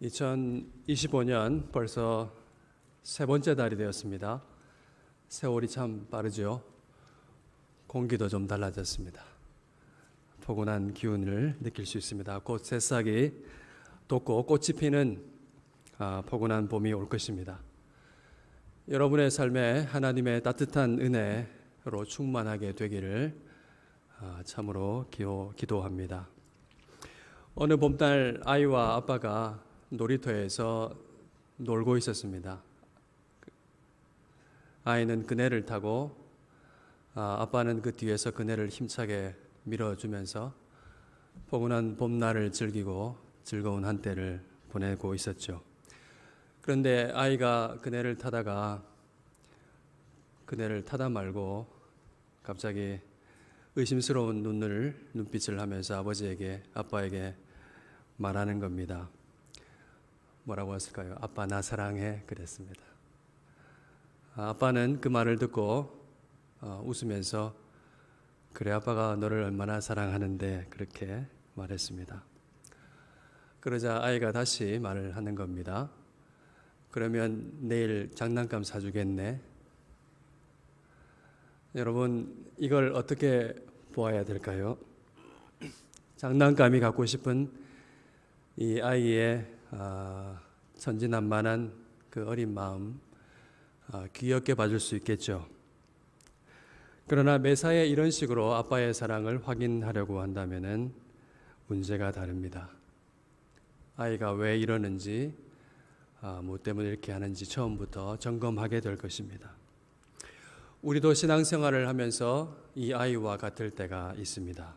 2025년 벌써 세 번째 달이 되었습니다. 세월이 참 빠르죠. 공기도 좀 달라졌습니다. 포근한 기운을 느낄 수 있습니다. 곧 새싹이 돋고 꽃이 피는 포근한 봄이 올 것입니다. 여러분의 삶에 하나님의 따뜻한 은혜로 충만하게 되기를 참으로 기도합니다. 어느 봄날 아이와 아빠가 놀이터에서 놀고 있었습니다. 아이는 그네를 타고 아빠는 그 뒤에서 그네를 힘차게 밀어주면서 포근한 봄날을 즐기고 즐거운 한때를 보내고 있었죠. 그런데 아이가 그네를 타다가 그네를 타다 말고 갑자기 의심스러운 눈빛을 하면서 아빠에게 말하는 겁니다. 뭐라고 했을까요? 아빠 나 사랑해 그랬습니다. 아빠는 그 말을 듣고 웃으면서 그래 아빠가 너를 얼마나 사랑하는데 그렇게 말했습니다. 그러자 아이가 다시 말을 하는 겁니다. 그러면 내일 장난감 사주겠네. 여러분 이걸 어떻게 보아야 될까요? 장난감이 갖고 싶은 이 아이의 천진난만한 그 어린 마음 귀엽게 봐줄 수 있겠죠. 그러나 매사에 이런 식으로 아빠의 사랑을 확인하려고 한다면은 문제가 다릅니다. 아이가 왜 이러는지 뭐 때문에 이렇게 하는지 처음부터 점검하게 될 것입니다. 우리도 신앙생활을 하면서 이 아이와 같을 때가 있습니다.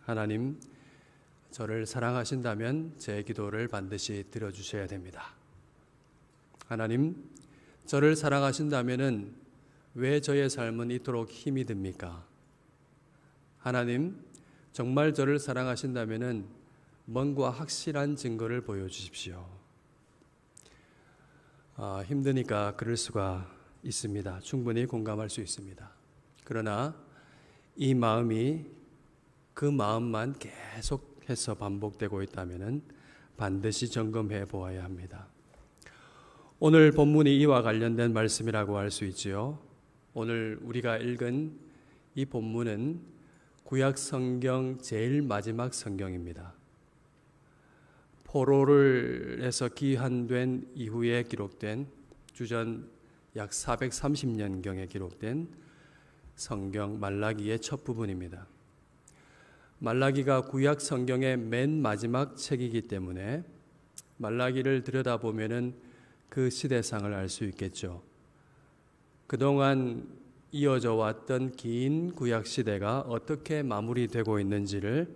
하나님, 저를 사랑하신다면 제 기도를 반드시 들어주셔야 됩니다. 하나님, 저를 사랑하신다면 왜 저의 삶은 이토록 힘이 듭니까? 하나님, 정말 저를 사랑하신다면 뭔가 확실한 증거를 보여주십시오. 힘드니까 그럴 수가 있습니다. 충분히 공감할 수 있습니다. 그러나 이 마음이 그 마음만 계속해서 반복되고 있다면 반드시 점검해 보아야 합니다. 오늘 본문이 이와 관련된 말씀이라고 할 수 있지요. 오늘 우리가 읽은 이 본문은 구약 성경 제일 마지막 성경입니다. 포로를 해서 귀환된 이후에 기록된 주전 약 430년경에 기록된 성경 말라기의 첫 부분입니다. 말라기가 구약 성경의 맨 마지막 책이기 때문에 말라기를 들여다보면은 그 시대상을 알 수 있겠죠. 그동안 이어져 왔던 긴 구약 시대가 어떻게 마무리되고 있는지를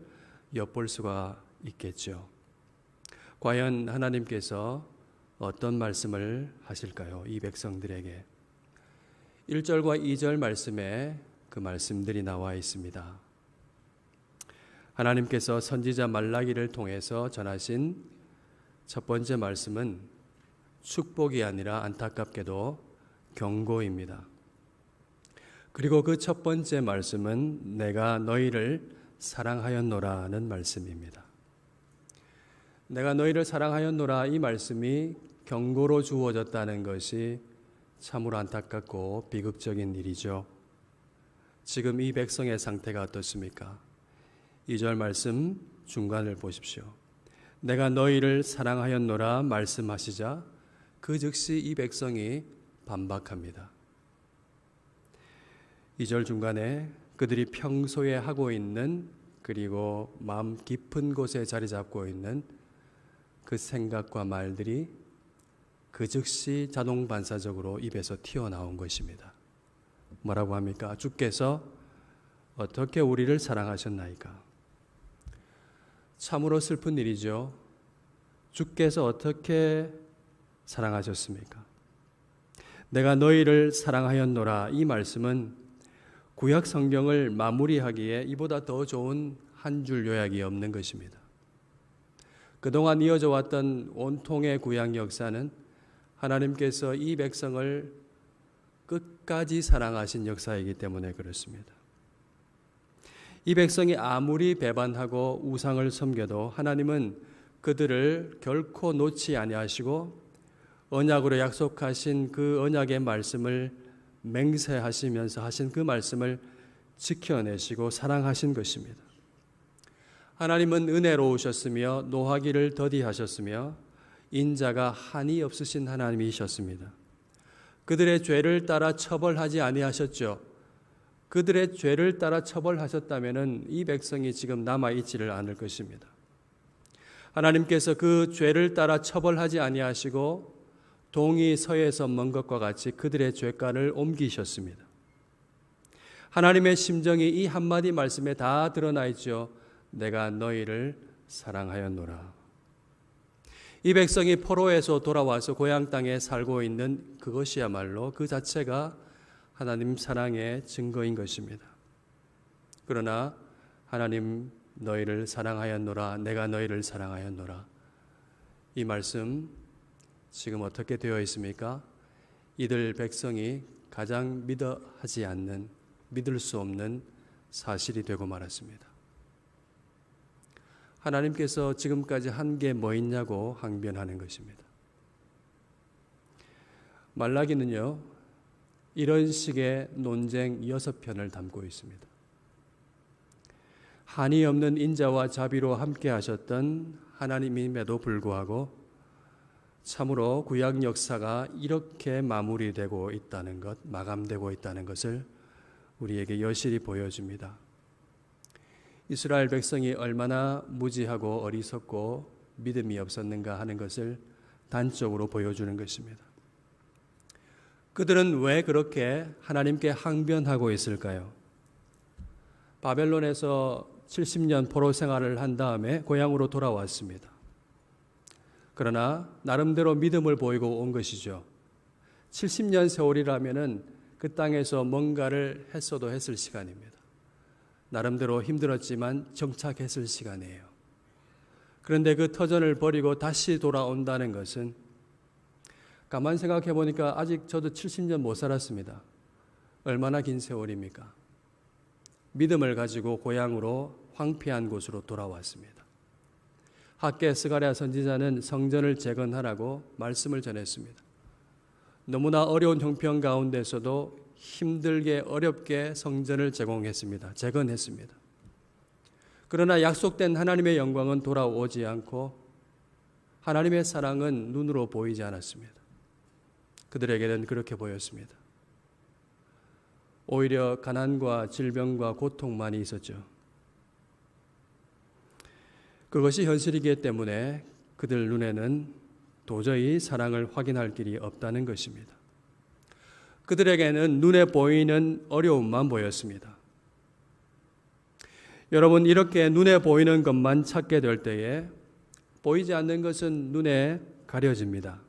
엿볼 수가 있겠죠. 과연 하나님께서 어떤 말씀을 하실까요? 이 백성들에게 1절과 2절 말씀에 그 말씀들이 나와 있습니다. 하나님께서 선지자 말라기를 통해서 전하신 첫 번째 말씀은 축복이 아니라 안타깝게도 경고입니다. 그리고 그 첫 번째 말씀은 내가 너희를 사랑하였노라는 말씀입니다. 내가 너희를 사랑하였노라 이 말씀이 경고로 주어졌다는 것이 참으로 안타깝고 비극적인 일이죠. 지금 이 백성의 상태가 어떻습니까? 2절 말씀 중간을 보십시오. 내가 너희를 사랑하였노라 말씀하시자 그 즉시 이 백성이 반박합니다. 2절 중간에 그들이 평소에 하고 있는 그리고 마음 깊은 곳에 자리 잡고 있는 그 생각과 말들이 그 즉시 자동 반사적으로 입에서 튀어나온 것입니다. 뭐라고 합니까? 주께서 어떻게 우리를 사랑하셨나이까? 참으로 슬픈 일이죠. 주께서 어떻게 사랑하셨습니까? 내가 너희를 사랑하였노라 이 말씀은 구약 성경을 마무리하기에 이보다 더 좋은 한 줄 요약이 없는 것입니다. 그동안 이어져 왔던 온통의 구약 역사는 하나님께서 이 백성을 끝까지 사랑하신 역사이기 때문에 그렇습니다. 이 백성이 아무리 배반하고 우상을 섬겨도 하나님은 그들을 결코 놓지 아니하시고 언약으로 약속하신 그 언약의 말씀을 맹세하시면서 하신 그 말씀을 지켜내시고 사랑하신 것입니다. 하나님은 은혜로우셨으며 노하기를 더디하셨으며 인자가 한이 없으신 하나님이셨습니다. 그들의 죄를 따라 처벌하지 아니하셨죠. 그들의 죄를 따라 처벌하셨다면 이 백성이 지금 남아있지를 않을 것입니다. 하나님께서 그 죄를 따라 처벌하지 아니하시고 동이 서에서 먼 것과 같이 그들의 죄가를 옮기셨습니다. 하나님의 심정이 이 한마디 말씀에 다 드러나 있죠. 내가 너희를 사랑하였노라. 이 백성이 포로에서 돌아와서 고향 땅에 살고 있는 그것이야말로 그 자체가 하나님 사랑의 증거인 것입니다. 그러나 하나님 너희를 사랑하였노라, 내가 너희를 사랑하였노라. 이 말씀 지금 어떻게 되어 있습니까? 이들 백성이 가장 믿을 수 없는 사실이 되고 말았습니다. 하나님께서 지금까지 한 게 뭐 있냐고 항변하는 것입니다. 말라기는요, 이런 식의 논쟁 6편을 담고 있습니다. 한이 없는 인자와 자비로 함께 하셨던 하나님임에도 불구하고 참으로 구약 역사가 이렇게 마무리되고 있다는 것, 마감되고 있다는 것을 우리에게 여실히 보여줍니다. 이스라엘 백성이 얼마나 무지하고 어리석고 믿음이 없었는가 하는 것을 단적으로 보여주는 것입니다. 그들은 왜 그렇게 하나님께 항변하고 있을까요? 바벨론에서 70년 포로 생활을 한 다음에 고향으로 돌아왔습니다. 그러나 나름대로 믿음을 보이고 온 것이죠. 70년 세월이라면은 그 땅에서 뭔가를 했어도 했을 시간입니다. 나름대로 힘들었지만 정착했을 시간이에요. 그런데 그 터전을 버리고 다시 돌아온다는 것은 가만 생각해 보니까 아직 저도 70년 못 살았습니다. 얼마나 긴 세월입니까? 믿음을 가지고 고향으로 황폐한 곳으로 돌아왔습니다. 학개 스가랴 선지자는 성전을 재건하라고 말씀을 전했습니다. 너무나 어려운 형편 가운데서도 힘들게 어렵게 성전을 재건했습니다. 그러나 약속된 하나님의 영광은 돌아오지 않고 하나님의 사랑은 눈으로 보이지 않았습니다. 그들에게는 그렇게 보였습니다. 오히려 가난과 질병과 고통만이 있었죠. 그것이 현실이기 때문에 그들 눈에는 도저히 사랑을 확인할 길이 없다는 것입니다. 그들에게는 눈에 보이는 어려움만 보였습니다. 여러분, 이렇게 눈에 보이는 것만 찾게 될 때에 보이지 않는 것은 눈에 가려집니다.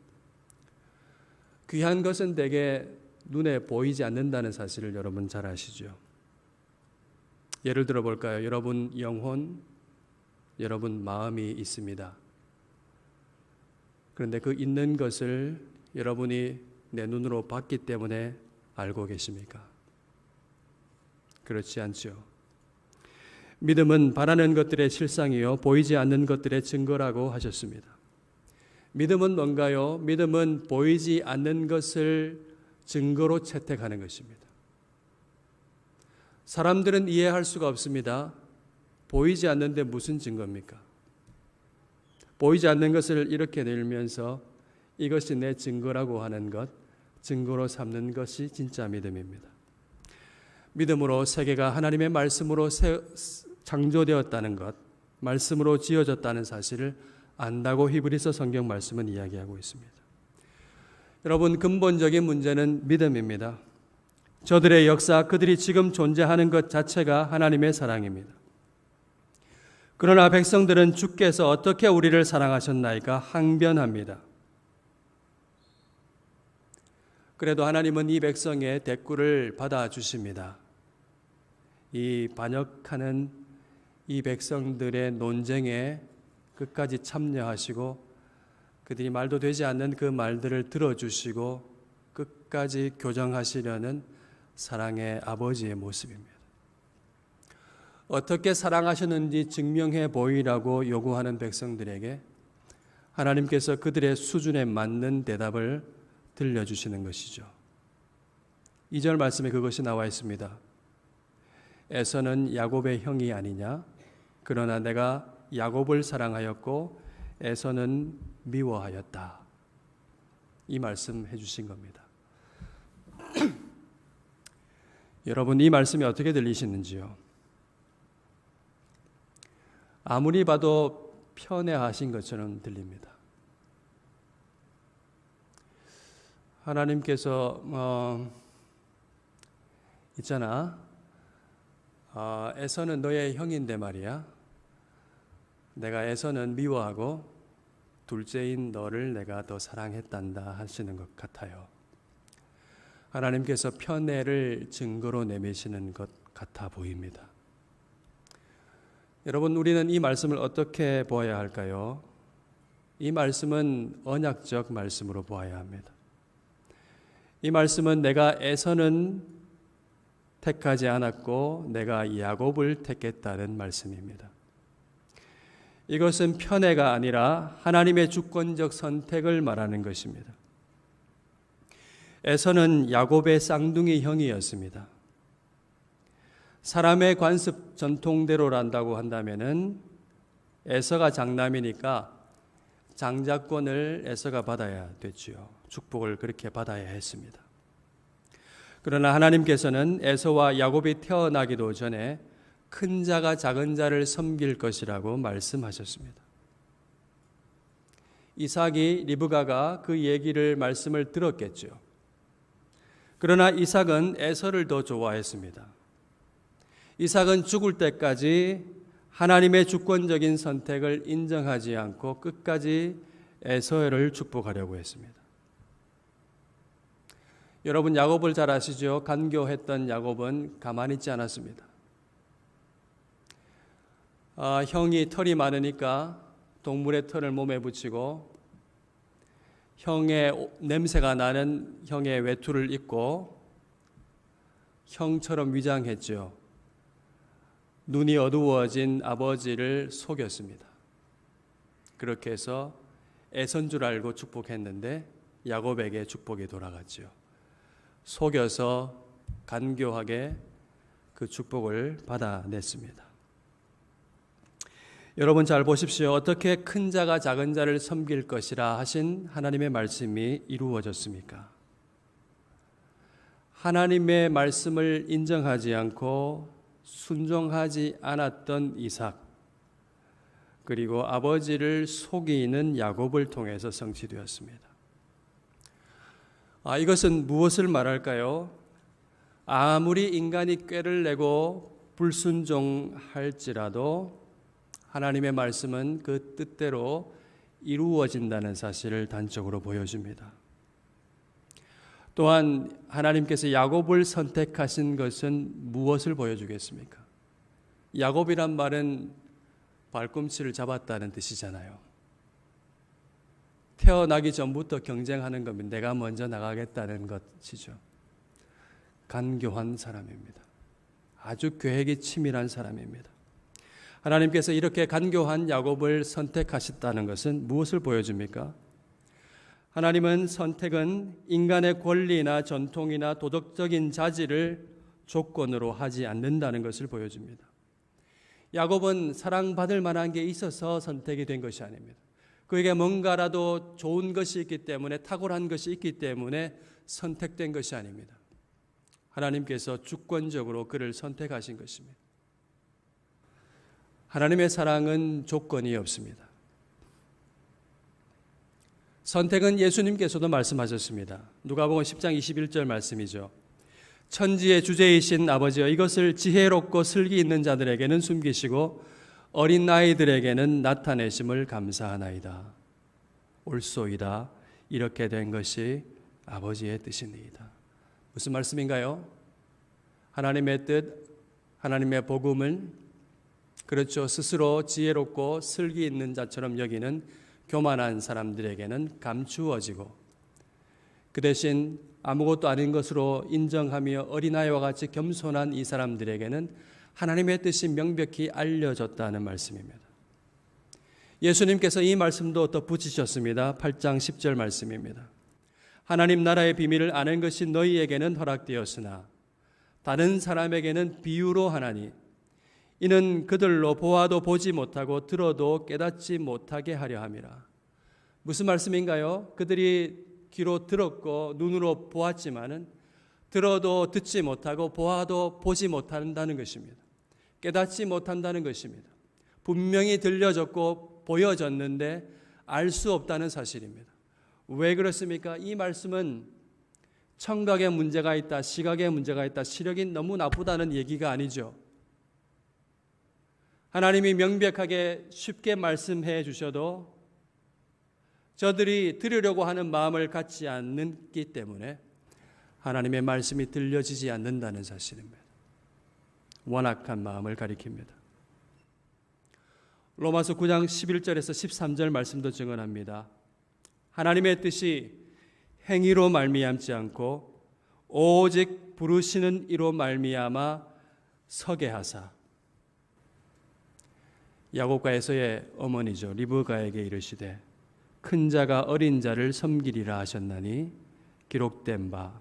귀한 것은 대개 눈에 보이지 않는다는 사실을 여러분 잘 아시죠? 예를 들어 볼까요? 여러분 영혼, 여러분 마음이 있습니다. 그런데 그 있는 것을 여러분이 내 눈으로 봤기 때문에 알고 계십니까? 그렇지 않죠. 믿음은 바라는 것들의 실상이요 보이지 않는 것들의 증거라고 하셨습니다. 믿음은 뭔가요? 믿음은 보이지 않는 것을 증거로 채택하는 것입니다. 사람들은 이해할 수가 없습니다. 보이지 않는데 무슨 증거입니까? 보이지 않는 것을 이렇게 들면서 이것이 내 증거라고 하는 것, 증거로 삼는 것이 진짜 믿음입니다. 믿음으로 세계가 하나님의 말씀으로 창조되었다는 것, 말씀으로 지어졌다는 사실을 안다고 히브리서 성경 말씀은 이야기하고 있습니다. 여러분, 근본적인 문제는 믿음입니다. 저들의 역사, 그들이 지금 존재하는 것 자체가 하나님의 사랑입니다. 그러나 백성들은 주께서 어떻게 우리를 사랑하셨나이까 항변합니다. 그래도 하나님은 이 백성의 대꾸를 받아주십니다. 이 반역하는 이 백성들의 논쟁에 끝까지 참여하시고 그들이 말도 되지 않는 그 말들을 들어주시고 끝까지 교정하시려는 사랑의 아버지의 모습입니다. 어떻게 사랑하셨는지 증명해 보이라고 요구하는 백성들에게 하나님께서 그들의 수준에 맞는 대답을 들려주시는 것이죠. 2절 말씀에 그것이 나와 있습니다. 에서는 야곱의 형이 아니냐? 그러나 내가 야곱을 사랑하였고 에서는 미워하였다. 이 말씀 해주신 겁니다. 여러분, 이 말씀이 어떻게 들리시는지요? 아무리 봐도 편애하신 것처럼 들립니다. 하나님께서 있잖아, 에서는 너의 형인데 말이야, 내가 에서는 미워하고 둘째인 너를 내가 더 사랑했단다 하시는 것 같아요. 하나님께서 편애를 증거로 내미시는 것 같아 보입니다. 여러분, 우리는 이 말씀을 어떻게 보아야 할까요? 이 말씀은 언약적 말씀으로 보아야 합니다. 이 말씀은 내가 에서는 택하지 않았고 내가 야곱을 택했다는 말씀입니다. 이것은 편애가 아니라 하나님의 주권적 선택을 말하는 것입니다. 에서는 야곱의 쌍둥이 형이었습니다. 사람의 관습 전통대로란다고 한다면은 에서가 장남이니까 장자권을 에서가 받아야 됐지요. 축복을 그렇게 받아야 했습니다. 그러나 하나님께서는 에서와 야곱이 태어나기도 전에 큰 자가 작은 자를 섬길 것이라고 말씀하셨습니다. 이삭이 리브가가 그 얘기를 말씀을 들었겠죠. 그러나 이삭은 에서를 더 좋아했습니다. 이삭은 죽을 때까지 하나님의 주권적인 선택을 인정하지 않고 끝까지 에서를 축복하려고 했습니다. 여러분, 야곱을 잘 아시죠? 간교했던 야곱은 가만히 있지 않았습니다. 형이 털이 많으니까 동물의 털을 몸에 붙이고 형의 냄새가 나는 형의 외투를 입고 형처럼 위장했죠. 눈이 어두워진 아버지를 속였습니다. 그렇게 해서 에서인 줄 알고 축복했는데 야곱에게 축복이 돌아갔죠. 속여서 간교하게 그 축복을 받아냈습니다. 여러분 잘 보십시오. 어떻게 큰 자가 작은 자를 섬길 것이라 하신 하나님의 말씀이 이루어졌습니까? 하나님의 말씀을 인정하지 않고 순종하지 않았던 이삭, 그리고 아버지를 속이는 야곱을 통해서 성취되었습니다. 이것은 무엇을 말할까요? 아무리 인간이 꾀를 내고 불순종할지라도 하나님의 말씀은 그 뜻대로 이루어진다는 사실을 단적으로 보여줍니다. 또한 하나님께서 야곱을 선택하신 것은 무엇을 보여주겠습니까? 야곱이란 말은 발꿈치를 잡았다는 뜻이잖아요. 태어나기 전부터 경쟁하는 겁니다. 내가 먼저 나가겠다는 것이죠. 간교한 사람입니다. 아주 계획이 치밀한 사람입니다. 하나님께서 이렇게 간교한 야곱을 선택하셨다는 것은 무엇을 보여줍니까? 하나님은 선택은 인간의 권리나 전통이나 도덕적인 자질을 조건으로 하지 않는다는 것을 보여줍니다. 야곱은 사랑받을 만한 게 있어서 선택이 된 것이 아닙니다. 그에게 뭔가라도 좋은 것이 있기 때문에, 탁월한 것이 있기 때문에 선택된 것이 아닙니다. 하나님께서 주권적으로 그를 선택하신 것입니다. 하나님의 사랑은 조건이 없습니다. 선택은 예수님께서도 말씀하셨습니다. 누가복음 10장 21절 말씀이죠. 천지의 주제이신 아버지여, 이것을 지혜롭고 슬기 있는 자들에게는 숨기시고 어린 나이들에게는 나타내심을 감사하나이다. 옳소이다. 이렇게 된 것이 아버지의 뜻이니이다. 무슨 말씀인가요? 하나님의 뜻, 하나님의 복음을 그렇죠. 스스로 지혜롭고 슬기 있는 자처럼 여기는 교만한 사람들에게는 감추어지고, 그 대신 아무것도 아닌 것으로 인정하며 어린아이와 같이 겸손한 이 사람들에게는 하나님의 뜻이 명백히 알려졌다는 말씀입니다. 예수님께서 이 말씀도 덧붙이셨습니다. 8장 10절 말씀입니다. 하나님 나라의 비밀을 아는 것이 너희에게는 허락되었으나 다른 사람에게는 비유로 하나니 이는 그들로 보아도 보지 못하고 들어도 깨닫지 못하게 하려 함이라. 무슨 말씀인가요? 그들이 귀로 들었고 눈으로 보았지만은 들어도 듣지 못하고 보아도 보지 못한다는 것입니다. 깨닫지 못한다는 것입니다. 분명히 들려졌고 보여졌는데 알 수 없다는 사실입니다. 왜 그렇습니까? 이 말씀은 청각에 문제가 있다, 시각에 문제가 있다, 시력이 너무 나쁘다는 얘기가 아니죠. 하나님이 명백하게 쉽게 말씀해 주셔도 저들이 들으려고 하는 마음을 갖지 않기 때문에 하나님의 말씀이 들려지지 않는다는 사실입니다. 완악한 마음을 가리킵니다. 로마서 9장 11절에서 13절 말씀도 증언합니다. 하나님의 뜻이 행위로 말미암지 않고 오직 부르시는 이로 말미암아 서게 하사. 야곱과 에서의 어머니죠. 리브가에게 이르시되 큰 자가 어린 자를 섬기리라 하셨나니 기록된 바.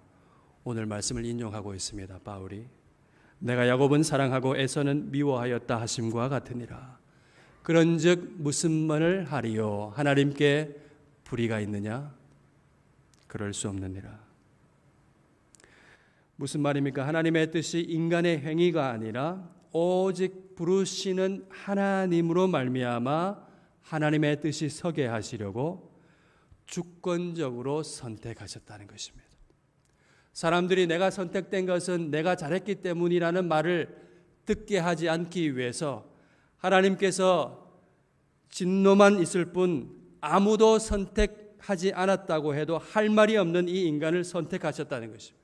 오늘 말씀을 인용하고 있습니다. 바울이 내가 야곱은 사랑하고 에서는 미워하였다 하심과 같으니라. 그런즉 무슨 말을 하리요? 하나님께 불의가 있느냐? 그럴 수 없느니라. 무슨 말입니까? 하나님의 뜻이 인간의 행위가 아니라 오직 부르시는 하나님으로 말미암아 하나님의 뜻이 서게 하시려고 주권적으로 선택하셨다는 것입니다. 사람들이 내가 선택된 것은 내가 잘했기 때문이라는 말을 듣게 하지 않기 위해서 하나님께서 진노만 있을 뿐 아무도 선택하지 않았다고 해도 할 말이 없는 이 인간을 선택하셨다는 것입니다.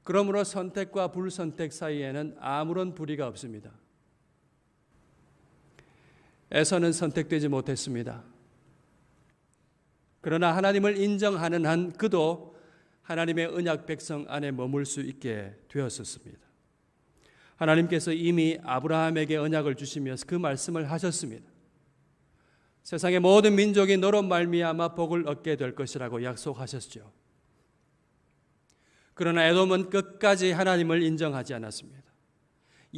그러므로 선택과 불선택 사이에는 아무런 불의가 없습니다. 에서는 선택되지 못했습니다. 그러나 하나님을 인정하는 한 그도 하나님의 언약 백성 안에 머물 수 있게 되었었습니다. 하나님께서 이미 아브라함에게 언약을 주시면서 그 말씀을 하셨습니다. 세상의 모든 민족이 너로 말미암아 복을 얻게 될 것이라고 약속하셨죠. 그러나 에돔은 끝까지 하나님을 인정하지 않았습니다.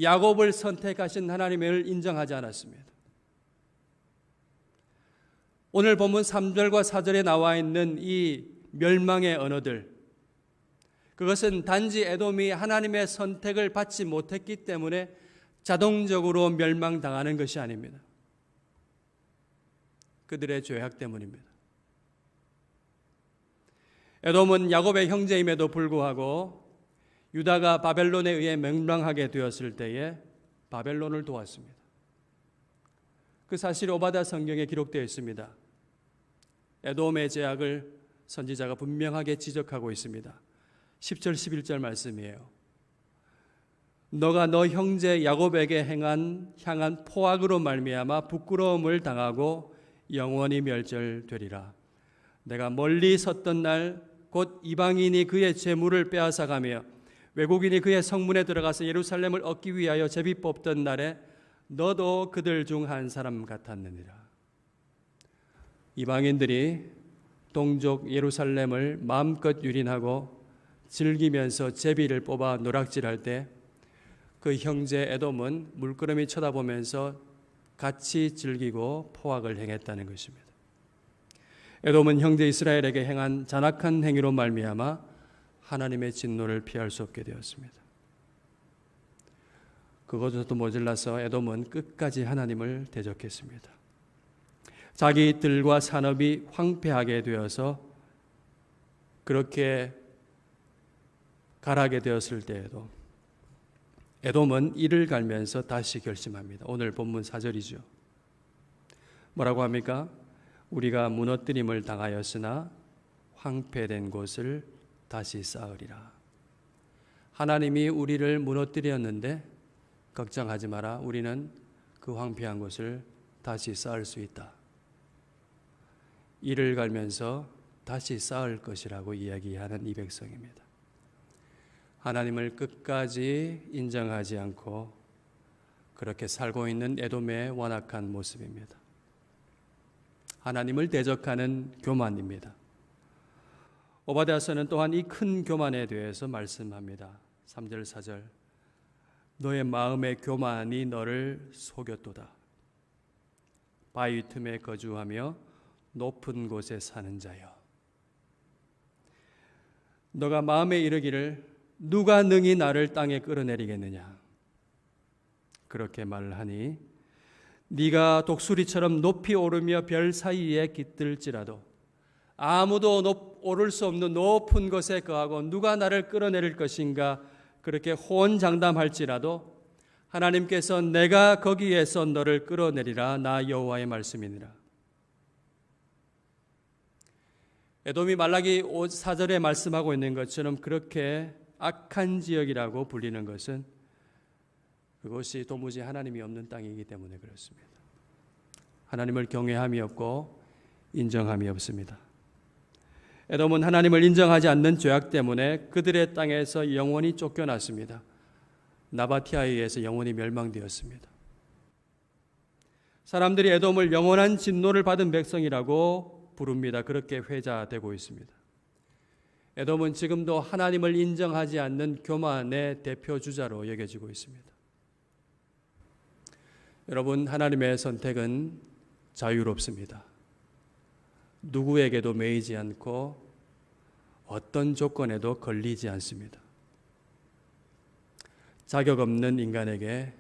야곱을 선택하신 하나님을 인정하지 않았습니다. 오늘 본문 3절과 4절에 나와 있는 이 멸망의 언어들, 그것은 단지 에돔이 하나님의 선택을 받지 못했기 때문에 자동적으로 멸망당하는 것이 아닙니다. 그들의 죄악 때문입니다. 에돔은 야곱의 형제임에도 불구하고 유다가 바벨론에 의해 멸망하게 되었을 때에 바벨론을 도왔습니다. 그 사실이 오바댜 성경에 기록되어 있습니다. 에돔의 죄악을 선지자가 분명하게 지적하고 있습니다. 10절 11절 말씀이에요. 너가 너 형제 야곱에게 향한 포악으로 말미암아 부끄러움을 당하고 영원히 멸절되리라. 내가 멀리 섰던 날 곧 이방인이 그의 재물을 빼앗아가며 외국인이 그의 성문에 들어가서 예루살렘을 얻기 위하여 제비 뽑던 날에 너도 그들 중 한 사람 같았느니라. 이방인들이 동족 예루살렘을 마음껏 유린하고 즐기면서 제비를 뽑아 노락질할 때 그 형제 에돔은 물끄러미 쳐다보면서 같이 즐기고 포악을 행했다는 것입니다. 에돔은 형제 이스라엘에게 행한 잔악한 행위로 말미암아 하나님의 진노를 피할 수 없게 되었습니다. 그것도 모자라서 에돔은 끝까지 하나님을 대적했습니다. 자기 들과 산업이 황폐하게 되어서 그렇게 가라게 되었을 때에도 에돔은 이를 갈면서 다시 결심합니다. 오늘 본문 4절이죠. 뭐라고 합니까? 우리가 무너뜨림을 당하였으나 황폐된 곳을 다시 쌓으리라. 하나님이 우리를 무너뜨렸는데 걱정하지 마라. 우리는 그 황폐한 곳을 다시 쌓을 수 있다. 이를 갈면서 다시 쌓을 것이라고 이야기하는 이 백성입니다. 하나님을 끝까지 인정하지 않고 그렇게 살고 있는 에돔의 완악한 모습입니다. 하나님을 대적하는 교만입니다. 오바댜서는 또한 이 큰 교만에 대해서 말씀합니다. 3절 4절 너의 마음의 교만이 너를 속였도다. 바위 틈에 거주하며 높은 곳에 사는 자여, 너가 마음에 이르기를 누가 능히 나를 땅에 끌어내리겠느냐, 그렇게 말하니 네가 독수리처럼 높이 오르며 별 사이에 깃들지라도 아무도 오를 수 없는 높은 곳에 거하고 누가 나를 끌어내릴 것인가, 그렇게 호언장담할지라도 하나님께서 내가 거기에서 너를 끌어내리라, 나 여호와의 말씀이니라. 에돔이 말라기 4절에 말씀하고 있는 것처럼 그렇게 악한 지역이라고 불리는 것은 그것이 도무지 하나님이 없는 땅이기 때문에 그렇습니다. 하나님을 경외함이 없고 인정함이 없습니다. 에돔은 하나님을 인정하지 않는 죄악 때문에 그들의 땅에서 영원히 쫓겨났습니다. 나바티아에 의해서 영원히 멸망되었습니다. 사람들이 에돔을 영원한 진노를 받은 백성이라고 부릅니다. 그렇게 회자되고 있습니다. 에돔은 지금도 하나님을 인정하지 않는 교만의 대표 주자로 여겨지고 있습니다. 여러분, 하나님의 선택은 자유롭습니다. 누구에게도 매이지 않고 어떤 조건에도 걸리지 않습니다. 자격 없는 인간에게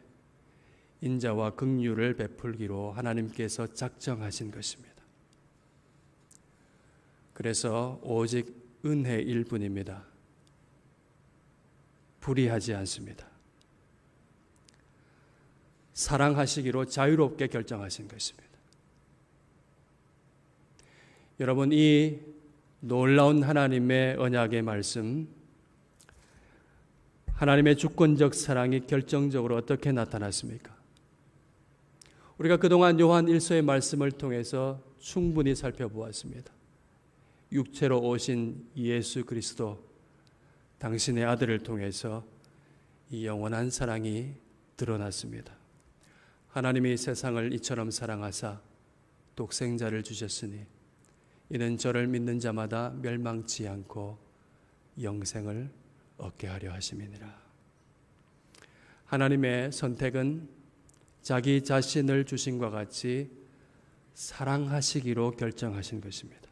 인자와 긍휼을 베풀기로 하나님께서 작정하신 것입니다. 그래서 오직 은혜일 뿐입니다. 불의하지 않습니다. 사랑하시기로 자유롭게 결정하신 것입니다. 여러분, 이 놀라운 하나님의 언약의 말씀, 하나님의 주권적 사랑이 결정적으로 어떻게 나타났습니까? 우리가 그동안 요한 1서의 말씀을 통해서 충분히 살펴보았습니다. 육체로 오신 예수 그리스도, 당신의 아들을 통해서 이 영원한 사랑이 드러났습니다. 하나님이 세상을 이처럼 사랑하사 독생자를 주셨으니 이는 저를 믿는 자마다 멸망치 않고 영생을 얻게 하려 하심이니라. 하나님의 선택은 자기 자신을 주신과 같이 사랑하시기로 결정하신 것입니다.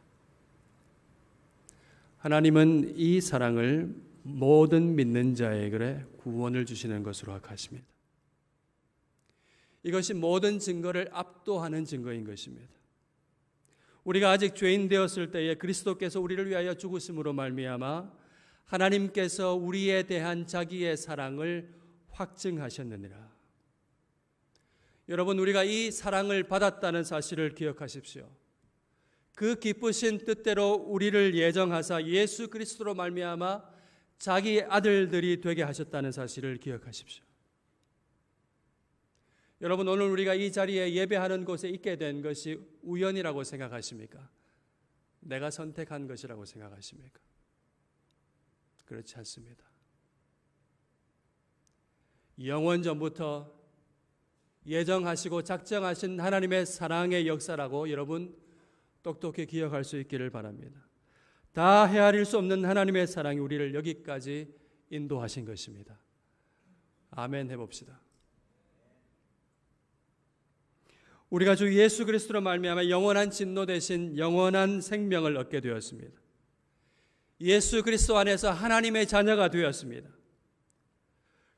하나님은 이 사랑을 모든 믿는 자에게 구원을 주시는 것으로 하십니다. 이것이 모든 증거를 압도하는 증거인 것입니다. 우리가 아직 죄인 되었을 때에 그리스도께서 우리를 위하여 죽으심으로 말미암아 하나님께서 우리에 대한 자기의 사랑을 확증하셨느니라. 여러분, 우리가 이 사랑을 받았다는 사실을 기억하십시오. 그 기쁘신 뜻대로 우리를 예정하사 예수 그리스도로 말미암아 자기 아들들이 되게 하셨다는 사실을 기억하십시오. 여러분, 오늘 우리가 이 자리에 예배하는 곳에 있게 된 것이 우연이라고 생각하십니까? 내가 선택한 것이라고 생각하십니까? 그렇지 않습니다. 영원 전부터 예정하시고 작정하신 하나님의 사랑의 역사라고 여러분 똑똑히 기억할 수 있기를 바랍니다. 다 헤아릴 수 없는 하나님의 사랑이 우리를 여기까지 인도하신 것입니다. 아멘 해봅시다. 우리가 주 예수 그리스도로 말미암아 영원한 진노 대신 영원한 생명을 얻게 되었습니다. 예수 그리스도 안에서 하나님의 자녀가 되었습니다.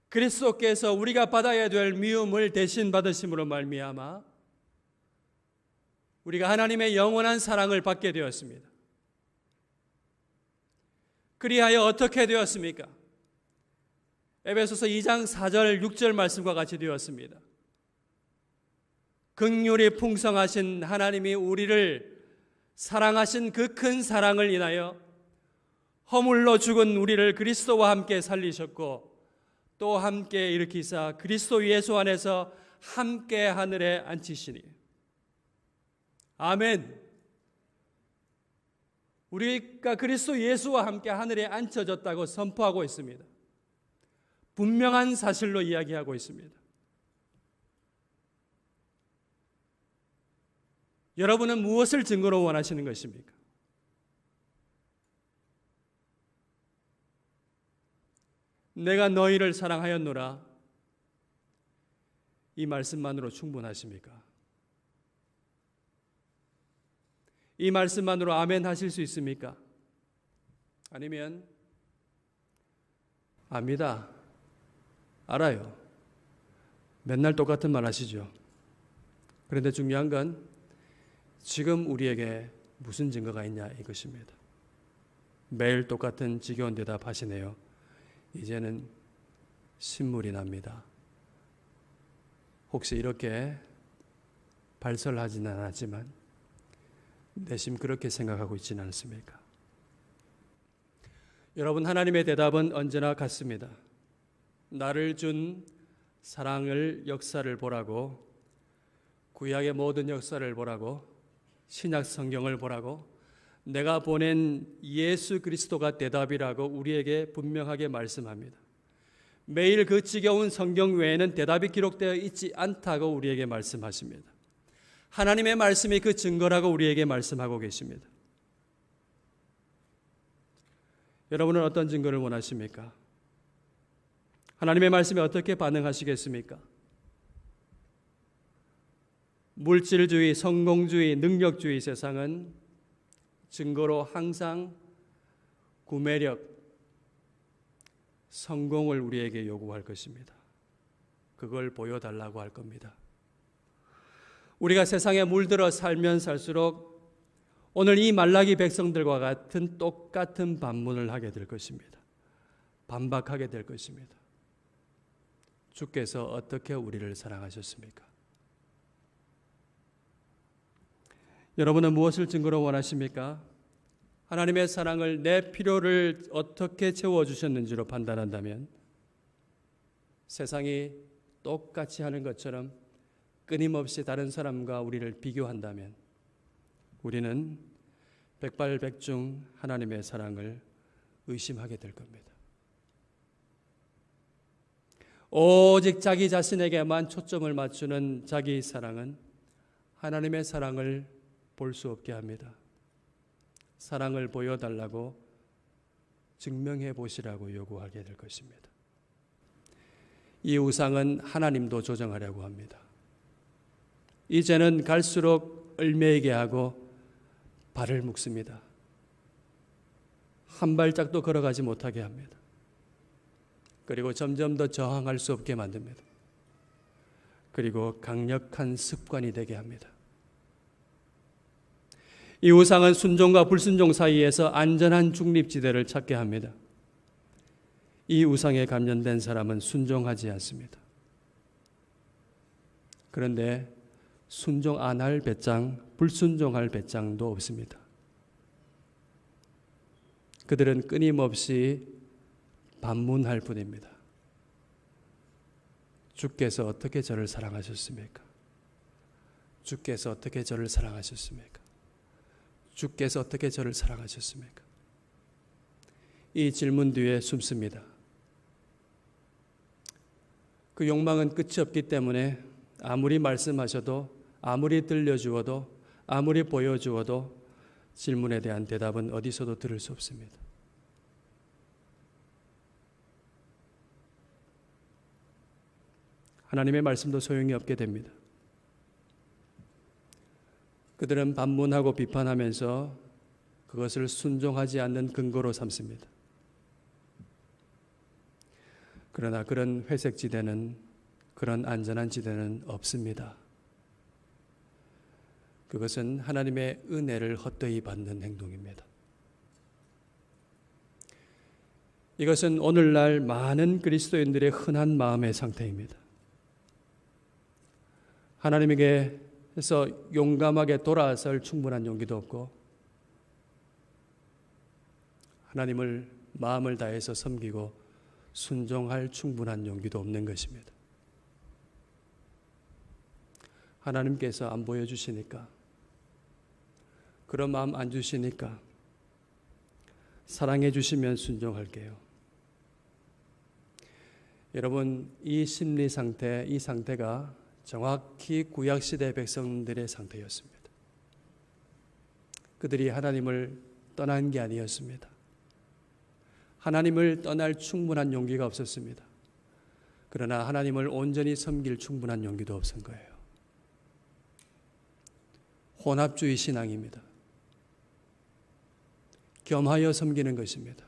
그리스도께서 우리가 받아야 될 미움을 대신 받으심으로 말미암아 우리가 하나님의 영원한 사랑을 받게 되었습니다. 그리하여 어떻게 되었습니까? 에베소서 2장 4절 6절 말씀과 같이 되었습니다. 긍휼이 풍성하신 하나님이 우리를 사랑하신 그 큰 사랑을 인하여 허물로 죽은 우리를 그리스도와 함께 살리셨고 또 함께 일으키사 그리스도 예수 안에서 함께 하늘에 앉히시니. 아멘. 우리가 그리스도 예수와 함께 하늘에 앉혀졌다고 선포하고 있습니다. 분명한 사실로 이야기하고 있습니다. 여러분은 무엇을 증거로 원하시는 것입니까? 내가 너희를 사랑하였노라. 이 말씀만으로 충분하십니까? 이 말씀만으로 아멘 하실 수 있습니까? 아니면 압니다. 알아요. 맨날 똑같은 말 하시죠. 그런데 중요한 건 지금 우리에게 무슨 증거가 있냐 이것입니다. 매일 똑같은 지겨운 대답 하시네요. 이제는 신물이 납니다. 혹시 이렇게 발설하지는 않았지만 내심 그렇게 생각하고 있지는 않습니까? 여러분, 하나님의 대답은 언제나 같습니다. 나를 준 사랑을 역사를 보라고, 구약의 모든 역사를 보라고, 신약 성경을 보라고, 내가 보낸 예수 그리스도가 대답이라고 우리에게 분명하게 말씀합니다. 매일 그 지겨운 성경 외에는 대답이 기록되어 있지 않다고 우리에게 말씀하십니다. 하나님의 말씀이 그 증거라고 우리에게 말씀하고 계십니다. 여러분은 어떤 증거를 원하십니까? 하나님의 말씀에 어떻게 반응하시겠습니까? 물질주의, 성공주의, 능력주의 세상은 증거로 항상 구매력, 성공을 우리에게 요구할 것입니다. 그걸 보여달라고 할 겁니다. 우리가 세상에 물들어 살면 살수록 오늘 이 말라기 백성들과 같은 똑같은 반문을 하게 될 것입니다. 반박하게 될 것입니다. 주께서 어떻게 우리를 사랑하셨습니까? 여러분은 무엇을 증거로 원하십니까? 하나님의 사랑을, 내 필요를 어떻게 채워주셨는지로 판단한다면, 세상이 똑같이 하는 것처럼 끊임없이 다른 사람과 우리를 비교한다면 우리는 백발백중 하나님의 사랑을 의심하게 될 겁니다. 오직 자기 자신에게만 초점을 맞추는 자기 사랑은 하나님의 사랑을 볼 수 없게 합니다. 사랑을 보여달라고, 증명해 보시라고 요구하게 될 것입니다. 이 우상은 하나님도 조정하려고 합니다. 이제는 갈수록 얽매이게 하고 발을 묶습니다. 한 발짝도 걸어가지 못하게 합니다. 그리고 점점 더 저항할 수 없게 만듭니다. 그리고 강력한 습관이 되게 합니다. 이 우상은 순종과 불순종 사이에서 안전한 중립지대를 찾게 합니다. 이 우상에 감련된 사람은 순종하지 않습니다. 그런데 순종 안 할 배짱, 불순종할 배짱도 없습니다. 그들은 끊임없이 반문할 뿐입니다. 주께서 어떻게 저를 사랑하셨습니까? 주께서 어떻게 저를 사랑하셨습니까? 주께서 어떻게 저를 사랑하셨습니까? 이 질문 뒤에 숨습니다. 그 욕망은 끝이 없기 때문에 아무리 말씀하셔도, 아무리 들려주어도, 아무리 보여주어도 질문에 대한 대답은 어디서도 들을 수 없습니다. 하나님의 말씀도 소용이 없게 됩니다. 그들은 반문하고 비판하면서 그것을 순종하지 않는 근거로 삼습니다. 그러나 그런 회색 지대는, 그런 안전한 지대는 없습니다. 그것은 하나님의 은혜를 헛되이 받는 행동입니다. 이것은 오늘날 많은 그리스도인들의 흔한 마음의 상태입니다. 하나님에게서 용감하게 돌아설 충분한 용기도 없고, 하나님을 마음을 다해서 섬기고 순종할 충분한 용기도 없는 것입니다. 하나님께서 안 보여주시니까, 그런 마음 안 주시니까 사랑해 주시면 순종할게요. 여러분, 이 심리 상태, 이 상태가 정확히 구약시대 백성들의 상태였습니다. 그들이 하나님을 떠난 게 아니었습니다. 하나님을 떠날 충분한 용기가 없었습니다. 그러나 하나님을 온전히 섬길 충분한 용기도 없은 거예요. 혼합주의 신앙입니다. 겸하여 섬기는 것입니다.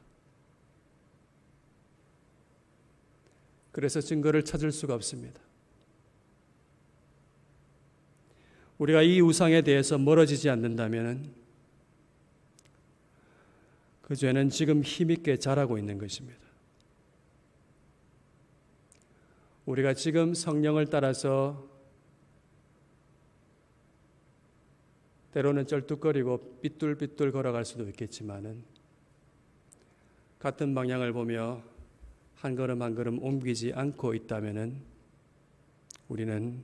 그래서 증거를 찾을 수가 없습니다. 우리가 이 우상에 대해서 멀어지지 않는다면 그 죄는 지금 힘있게 자라고 있는 것입니다. 우리가 지금 성령을 따라서 때로는 쩔뚝거리고 삐뚤삐뚤 걸어갈 수도 있겠지만은 같은 방향을 보며 한 걸음 한 걸음 옮기지 않고 있다면은 우리는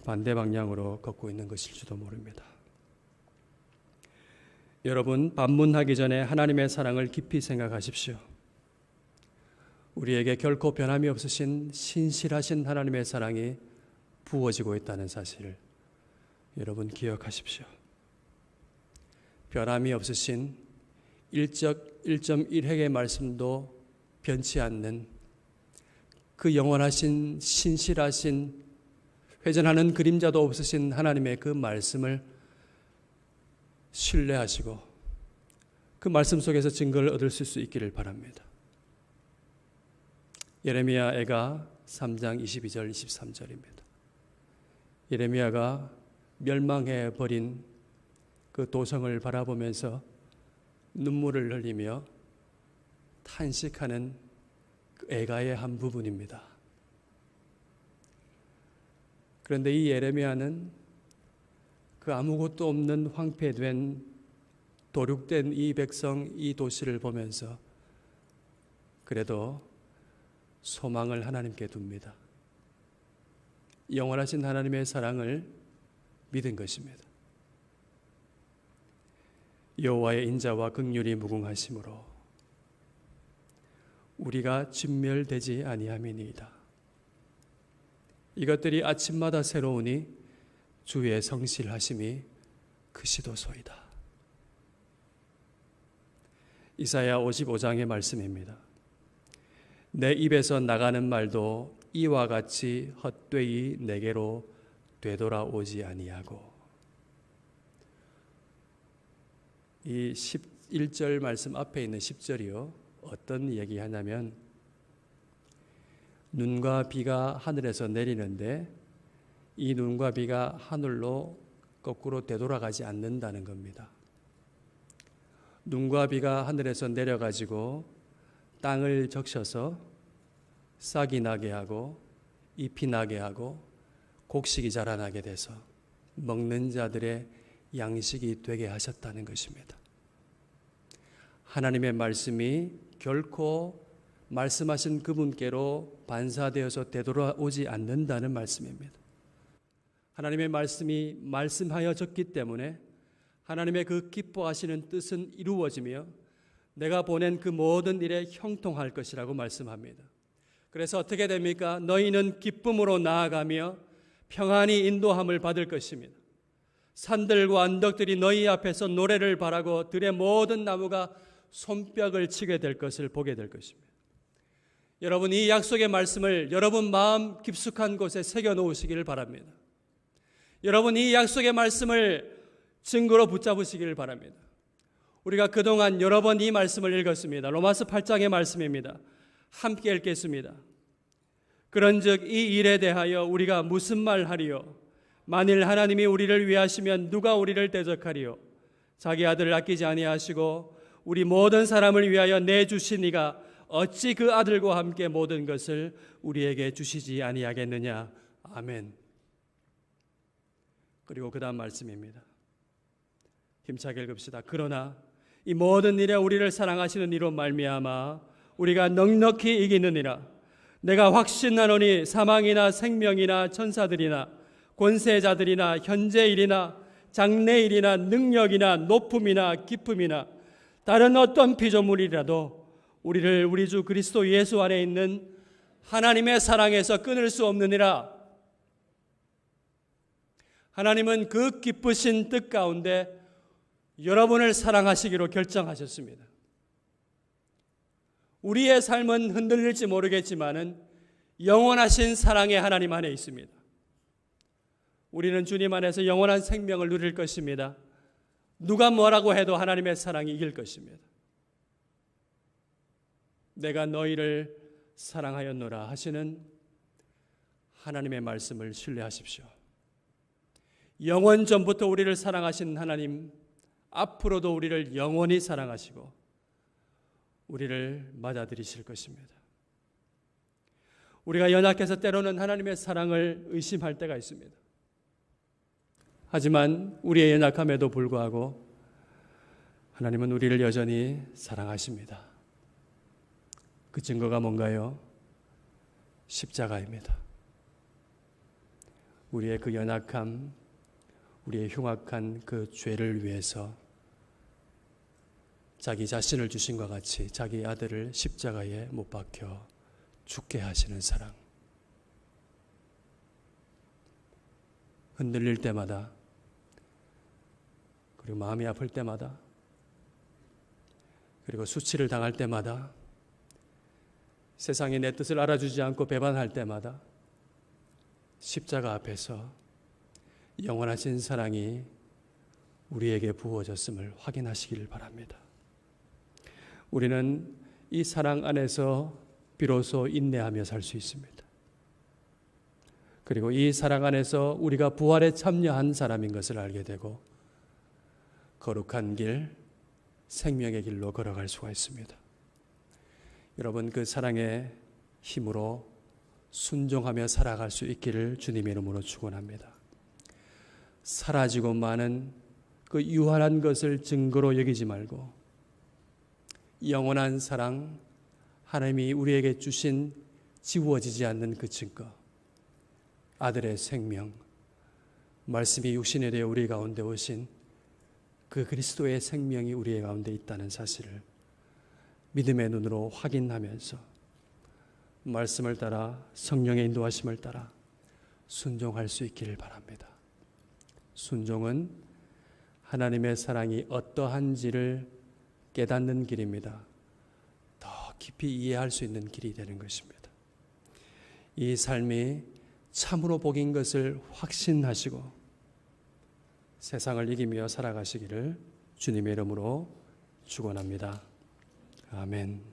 반대 방향으로 걷고 있는 것일지도 모릅니다. 여러분, 반문하기 전에 하나님의 사랑을 깊이 생각하십시오. 우리에게 결코 변함이 없으신 신실하신 하나님의 사랑이 부어지고 있다는 사실을 여러분 기억하십시오. 변함이 없으신 1.1획의 말씀도 변치 않는 그 영원하신 신실하신 회전하는 그림자도 없으신 하나님의 그 말씀을 신뢰하시고 그 말씀 속에서 증거를 얻을 수 있기를 바랍니다. 예레미야 애가 3장 22절 23절입니다. 예레미야가 멸망해 버린 그 도성을 바라보면서 눈물을 흘리며 탄식하는 그 애가의 한 부분입니다. 그런데 이 예레미야는 그 아무것도 없는 황폐된 도륙된 이 백성, 이 도시를 보면서 그래도 소망을 하나님께 둡니다. 영원하신 하나님의 사랑을 믿은 것입니다. 여호와의 인자와 긍휼이 무궁하심으로 우리가 진멸되지 아니함이니이다. 이것들이 아침마다 새로우니 주의 성실하심이 크시도소이다. 이사야 55장의 말씀입니다. 내 입에서 나가는 말도 이와 같이 헛되이 내게로 되돌아오지 아니하고. 이 11절 말씀 앞에 있는 10절이요. 어떤 얘기하냐면 눈과 비가 하늘에서 내리는데 이 눈과 비가 하늘로 거꾸로 되돌아가지 않는다는 겁니다. 눈과 비가 하늘에서 내려가지고 땅을 적셔서 싹이 나게 하고 잎이 나게 하고 곡식이 자라나게 돼서 먹는 자들의 양식이 되게 하셨다는 것입니다. 하나님의 말씀이 결코 말씀하신 그분께로 반사되어서 되돌아오지 않는다는 말씀입니다. 하나님의 말씀이 말씀하여졌기 때문에 하나님의 그 기뻐하시는 뜻은 이루어지며 내가 보낸 그 모든 일에 형통할 것이라고 말씀합니다. 그래서 어떻게 됩니까? 너희는 기쁨으로 나아가며 평안히 인도함을 받을 것입니다. 산들과 언덕들이 너희 앞에서 노래를 바라고 들의 모든 나무가 손뼉을 치게 될 것을 보게 될 것입니다. 여러분, 이 약속의 말씀을 여러분 마음 깊숙한 곳에 새겨 놓으시기를 바랍니다. 여러분, 이 약속의 말씀을 증거로 붙잡으시기를 바랍니다. 우리가 그동안 여러 번 이 말씀을 읽었습니다. 로마서 8장의 말씀입니다. 함께 읽겠습니다. 그런즉 이 일에 대하여 우리가 무슨 말하리요? 만일 하나님이 우리를 위하시면 누가 우리를 대적하리요? 자기 아들을 아끼지 아니하시고 우리 모든 사람을 위하여 내주신 이가 어찌 그 아들과 함께 모든 것을 우리에게 주시지 아니하겠느냐. 아멘. 그리고 그 다음 말씀입니다. 힘차게 읽읍시다. 그러나 이 모든 일에 우리를 사랑하시는 이로 말미암아 우리가 넉넉히 이기느니라. 내가 확신하노니 사망이나 생명이나 천사들이나 권세자들이나 현재일이나 장래일이나 능력이나 높음이나 깊음이나 다른 어떤 피조물이라도 우리를 우리 주 그리스도 예수 안에 있는 하나님의 사랑에서 끊을 수 없느니라. 하나님은 그 기쁘신 뜻 가운데 여러분을 사랑하시기로 결정하셨습니다. 우리의 삶은 흔들릴지 모르겠지만은 영원하신 사랑의 하나님 안에 있습니다. 우리는 주님 안에서 영원한 생명을 누릴 것입니다. 누가 뭐라고 해도 하나님의 사랑이 이길 것입니다. 내가 너희를 사랑하였노라 하시는 하나님의 말씀을 신뢰하십시오. 영원 전부터 우리를 사랑하신 하나님, 앞으로도 우리를 영원히 사랑하시고 우리를 맞아들이실 것입니다. 우리가 연약해서 때로는 하나님의 사랑을 의심할 때가 있습니다. 하지만 우리의 연약함에도 불구하고 하나님은 우리를 여전히 사랑하십니다. 그 증거가 뭔가요? 십자가입니다. 우리의 그 연약함, 우리의 흉악한 그 죄를 위해서 자기 자신을 주신과 같이 자기 아들을 십자가에 못 박혀 죽게 하시는 사랑. 흔들릴 때마다, 그리고 마음이 아플 때마다, 그리고 수치를 당할 때마다, 세상이 내 뜻을 알아주지 않고 배반할 때마다 십자가 앞에서 영원하신 사랑이 우리에게 부어졌음을 확인하시길 바랍니다. 우리는 이 사랑 안에서 비로소 인내하며 살 수 있습니다. 그리고 이 사랑 안에서 우리가 부활에 참여한 사람인 것을 알게 되고 거룩한 길, 생명의 길로 걸어갈 수가 있습니다. 여러분, 그 사랑의 힘으로 순종하며 살아갈 수 있기를 주님의 이름으로 축원합니다. 사라지고 마는 그 유한한 것을 증거로 여기지 말고 영원한 사랑, 하나님이 우리에게 주신 지워지지 않는 그 증거, 아들의 생명, 말씀이 육신에 되어 우리 가운데 오신 그 그리스도의 생명이 우리 가운데 있다는 사실을 믿음의 눈으로 확인하면서 말씀을 따라 성령의 인도하심을 따라 순종할 수 있기를 바랍니다. 순종은 하나님의 사랑이 어떠한지를 깨닫는 길입니다. 더 깊이 이해할 수 있는 길이 되는 것입니다. 이 삶이 참으로 복인 것을 확신하시고 세상을 이기며 살아가시기를 주님의 이름으로 축원합니다. 아멘.